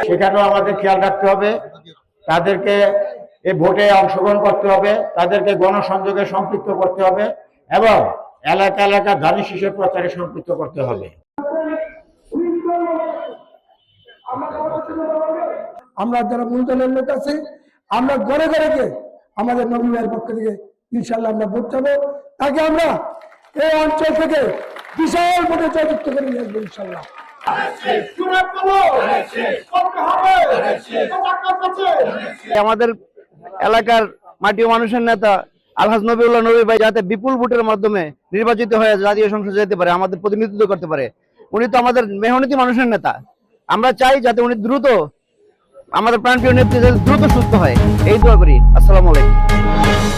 সেখানেও আমাদের খেয়াল রাখতে হবে। তাদেরকে এই ভোটে অংশগ্রহণ করতে হবে, তাদেরকে গণসংযোগে সম্পৃক্ত করতে হবে এবং এলাকা এলাকা ধানের শীষের প্রচারে সম্পৃক্ত করতে হবে। আমরা যারা মূলধনের লোক আছি, আমরা ঘরে ঘরে গিয়ে আমাদের নবী ভাইয়ের পক্ষ থেকে ইনশাল্লাহ আমরা ভোট চাবো, তাকে আমরা এই অঞ্চল থেকে বিশাল ভোটে জয়যুক্ত করে নিয়ে আসবো ইনশাল্লাহ। আমাদের এলাকার মাটি ও মানুষের নেতা আলহাজ নবীউল্লাহ নবী ভাই যাতে বিপুল ভোটের মাধ্যমে নির্বাচিত হয়ে জাতীয় সংসদে যেতে পারে, আমাদের প্রতিনিধিত্ব করতে পারে। উনি তো আমাদের মেহনতি মানুষের নেতা। আমরা চাই যাতে উনি দ্রুত, আমাদের প্রাণপ্রিয় নেত্রী যাতে দ্রুত সুস্থ হয়, এই দোয়া করি। আসসালামু আলাইকুম।